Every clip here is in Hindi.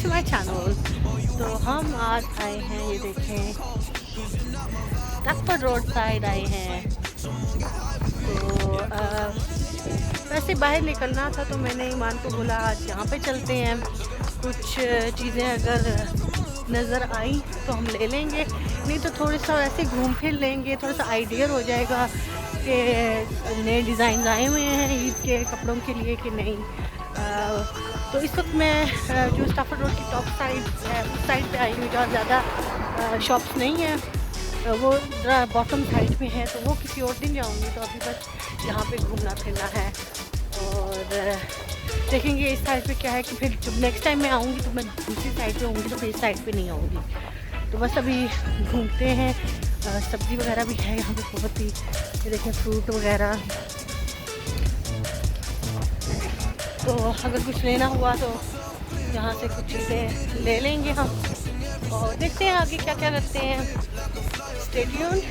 To my channel. तो हम आज आए हैं, ये देखें, टाकपट रोड साइड आए हैं। तो वैसे बाहर निकलना था तो मैंने ईमान को बोला आज यहाँ पे चलते हैं, कुछ चीज़ें अगर नज़र आई तो हम ले लेंगे, नहीं तो थोड़ा सा वैसे घूम फिर लेंगे, थोड़ा सा आइडिया हो जाएगा कि नए डिज़ाइन आए हुए हैं ईद के कपड़ों के लिए कि नहीं। तो इस वक्त मैं जो टाकपट रोड की टॉप साइड है उस साइड पे आई हूँ, जहाँ ज़्यादा शॉप्स नहीं हैं, वो बॉटम साइड में है, तो वो किसी और दिन जाऊँगी। तो अभी बस यहाँ पे घूमना फिरना है और देखेंगे इस साइड पे क्या है कि फिर जब नेक्स्ट टाइम मैं आऊँगी तो मैं दूसरी साइड पे होंगी, तो फिर इस साइड पे नहीं आऊँगी। तो बस अभी घूमते हैं। सब्ज़ी वगैरह भी है यहाँ पे बहुत ही, ये देखें फ्रूट वगैरह। तो अगर कुछ लेना हुआ तो यहाँ से कुछ चीज़ें ले लेंगे हम और देखते हैं आगे क्या क्या करते हैं। Stay tuned.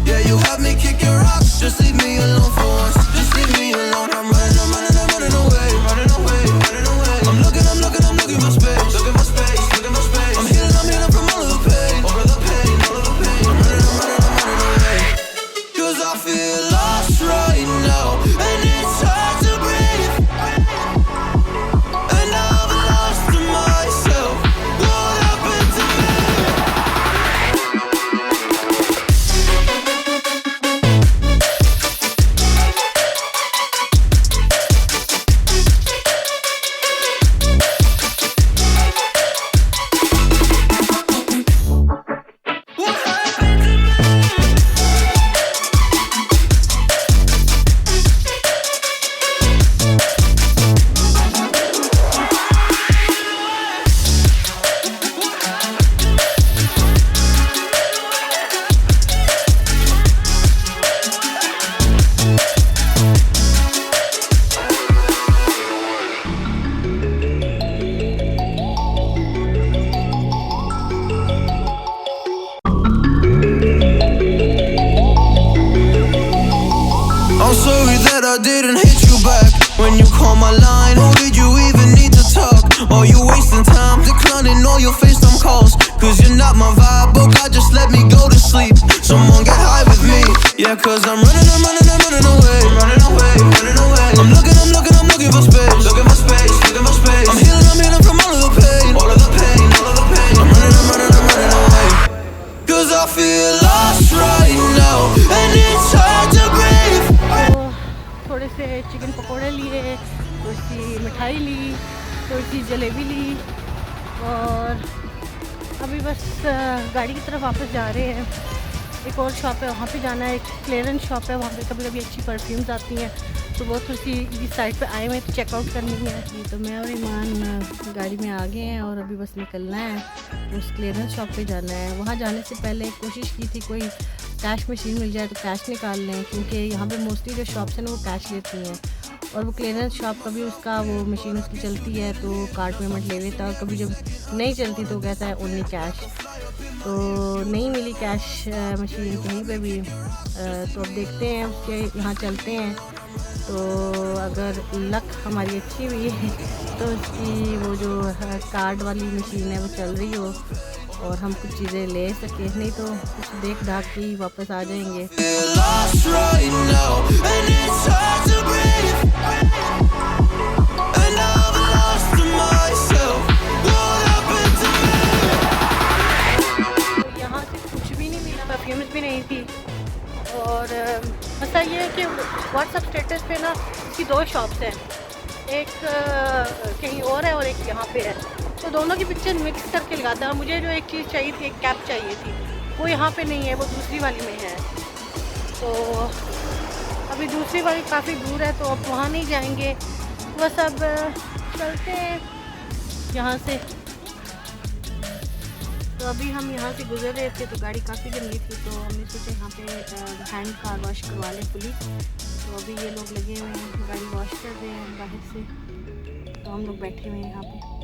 Yeah, you have me kicking rocks. Just leave me alone for once. Just leave me alone. I'm running away, running away, running away. I'm looking for space, looking for space, looking for space. I'm healing from all of the pain, all of the pain, all of the pain. I'm running away. 'Cause I feel lost right now, and it's hard to breathe. And I've lost myself. What happened to me? I'm sorry that I didn't hit you back when you called my line. Or did you even need to talk? Or you wasting time declining all your FaceTime calls? 'Cause you're not my vibe, oh God, just let me go to sleep. Someone get high with me. Yeah, 'cause I'm running away, running away. I'm looking for space, looking for space, looking for space. I'm healing from all of the pain, all of the pain, all of the pain. I'm running away. 'Cause I feel lost right now, and it's hard to breathe. थोड़े से चिकन पकोड़े लिए, थोड़ी सी मिठाई ली, थोड़ी सी जलेबी ली और अभी बस गाड़ी की तरफ वापस जा रहे हैं। एक और शॉप है, वहाँ पे जाना है, एक क्लियरेंस शॉप है, वहाँ पे कभी कभी अच्छी परफ्यूम्स आती हैं, तो वो थोड़ी सी इस साइड पे आए हुए हैं तो चेकआउट करनी है। तो मैं और ईमान गाड़ी में आ गए हैं और अभी बस निकलना है, उस क्लियरेंस शॉप पे जाना है। वहाँ जाने से पहले कोशिश की थी कोई कैश मशीन मिल जाए तो कैश निकाल लें, क्योंकि यहाँ पे मोस्टली जो शॉप्स हैं ना वो कैश लेती हैं, और वो क्लियरेंस शॉप कभी उसका वो मशीन उसकी चलती है तो कार्ड पेमेंट ले लेता है, और कभी जब नहीं चलती तो कहता है ओनली कैश। तो नहीं मिली कैश मशीन कहीं पे भी, तो अब देखते हैं उसके यहाँ चलते हैं। तो अगर लक हमारी अच्छी हुई है तो उसकी वो जो कार्ड वाली मशीन है वो चल रही हो और हम कुछ चीज़ें ले सके, नहीं तो कुछ देख ढाक के ही वापस आ जाएंगे। तो यहाँ से कुछ भी नहीं मिला, परफ्यूम्स भी नहीं थी, और मसला ये है कि व्हाट्सएप स्टेटस पे ना इसकी दो शॉप्स हैं, एक कहीं और है और एक यहाँ पे है, तो दोनों की पिक्चर मिक्स करके लगाता है। मुझे जो एक चीज़ चाहिए थी, एक कैप चाहिए थी, वो यहाँ पे नहीं है, वो दूसरी वाली में है। तो अभी दूसरी वाली काफ़ी दूर है तो अब वहाँ नहीं जाएंगे, बस अब चलते हैं यहाँ से। तो अभी हम यहाँ से गुजर रहे थे तो गाड़ी काफ़ी गंदी थी, तो हमने सोचा यहाँ पे हैंड कार वॉश करवा लें फुली। तो अभी ये लोग लगे हुए हैं, गाड़ी वॉश कर रहे हैं बाहर से, तो हम लोग बैठे हुए हैं यहाँ पे।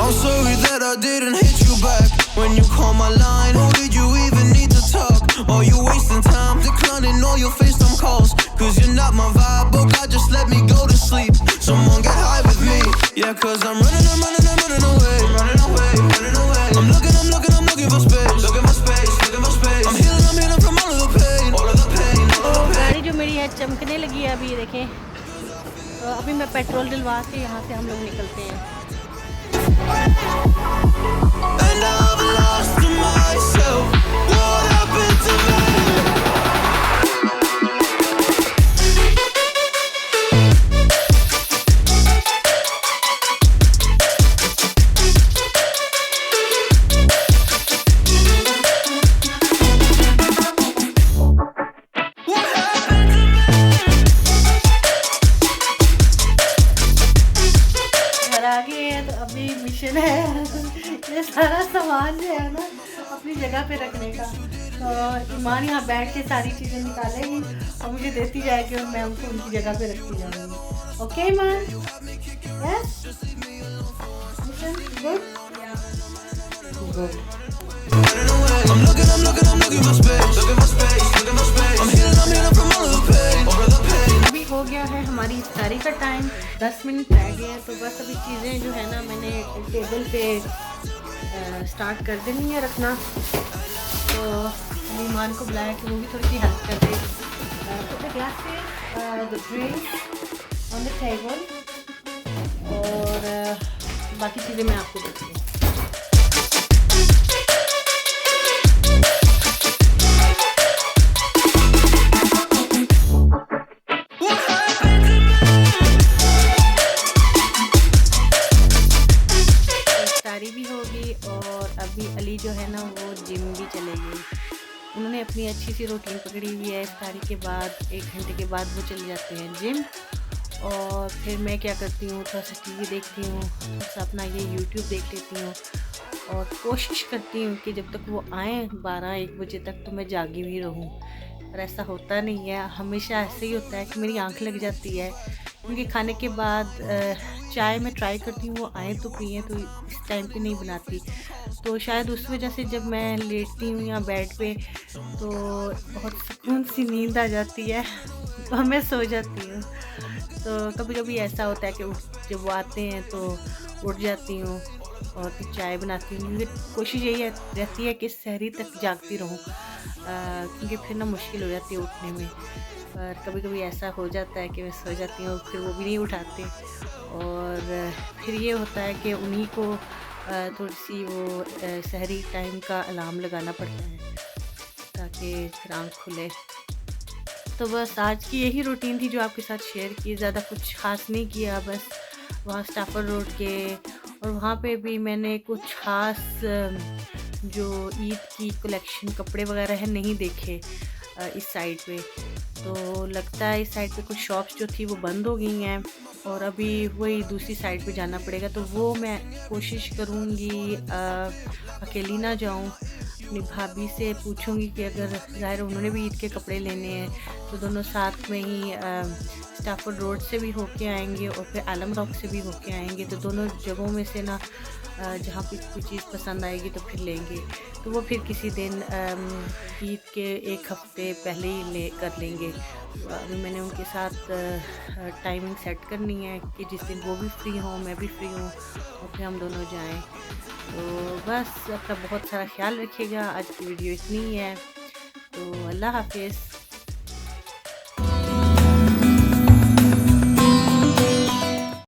I'm sorry that I didn't hit you back when you called my line. Or did you even need to talk? Or you wasting time to cause you're not my vibe. Oh God, just let me go to sleep. Someone get high with me. Yeah, cause I'm running away. I'm running away. I'm looking for space. Looking for space. I'm healing from all of the pain. गाड़ी जो मेरी है चमकने लगी है अभी देखें। तो अभी मैं पेट्रोल डलवा के यहाँ से हम लोग निकलते हैं। And I've lost myself. What happened to me? Mission है ये सारा सामान जो है ना अपनी जगह पे रखने का। तो ईमान यहाँ बैठ के सारी चीज़ें निकालेगी और मुझे देती जाएगी और मैं उनको उनकी जगह पे रखती जाऊँगी। ओके ईमान, yes mission good good. I'm looking for space. I'm healing from all of the pain. अभी हो गया है हमारी इफ्तारी का टाइम, 10 मिनट रह गए हैं। तो बस अभी चीज़ें जो है ना मैंने टेबल पे स्टार्ट कर देनी है रखना। तो ईमान को बुलाया कि वो भी थोड़ी सी हेल्प कर दे। तो the glasses, the drinks on the table और बाकी चीज़ें मैं आपको देती हूँ। भी होगी और अभी अली जो है ना वो जिम भी चले गई। उन्होंने अपनी अच्छी सी रूटीन पकड़ी हुई है। इफ्तारी के बाद 1 घंटे के बाद वो चले जाते हैं जिम और फिर मैं क्या करती हूँ, थोड़ा सा टीवी देखती हूँ, थोड़ा सा अपना ये यूट्यूब देख लेती हूँ और कोशिश करती हूँ कि जब तक वो आएँ 12-1 बजे तक तो मैं जागी भी रहूँ। पर ऐसा होता नहीं है, हमेशा ऐसे ही होता है कि मेरी आँख लग जाती है क्योंकि खाने के बाद चाय मैं ट्राई करती हूँ वो आए तो पिए, तो इस टाइम पे नहीं बनाती। तो शायद उस वजह से जब मैं लेटती हूँ या बेड पे तो बहुत सुकून सी नींद आ जाती है और मैं सो जाती हूँ। तो कभी कभी ऐसा होता है कि जब वो आते हैं तो उठ जाती हूँ और फिर चाय बनाती हूँ। मुझे कोशिश यही रहती है कि सहरी तक जागती रहूँ क्योंकि फिर ना मुश्किल हो जाती है उठने में। पर कभी कभी ऐसा हो जाता है कि मैं सो जाती हूँ फिर वो भी नहीं उठाते और फिर ये होता है कि उन्हीं को थोड़ी सी वो सहरी टाइम का अलार्म लगाना पड़ता है ताकि फिर आँख खुले। तो बस आज की यही रूटीन थी जो आपके साथ शेयर की। ज़्यादा कुछ ख़ास नहीं किया, बस वहाँ स्टाफर रोड के और वहाँ पे भी मैंने कुछ ख़ास जो ईद की कलेक्शन कपड़े वगैरह है नहीं देखे इस साइड पे। तो लगता है इस साइड पे कुछ शॉप्स जो थी वो बंद हो गई हैं और अभी वही दूसरी साइड पे जाना पड़ेगा। तो वो मैं कोशिश करूँगी अकेली ना जाऊँ, अपनी भाभी से पूछूँगी कि अगर ज़ाहिर उन्होंने भी ईद के कपड़े लेने हैं तो दोनों साथ में ही स्टाफर्ड रोड से भी होके आएंगे और फिर आलम रॉक से भी होके आएंगे। तो दोनों जगहों में से ना जहाँ पे कोई चीज़ पसंद आएगी तो फिर लेंगे। तो वो फिर किसी दिन ईद के 1 हफ्ते पहले ही कर लेंगे। अभी मैंने उनके साथ टाइमिंग सेट करनी है कि जिस दिन वो भी फ्री हों मैं भी फ्री हूँ और फिर हम दोनों जाएं। तो बस अपना बहुत सारा ख्याल रखिएगा। आज की वीडियो इतनी ही है, तो अल्लाह हाफिज़।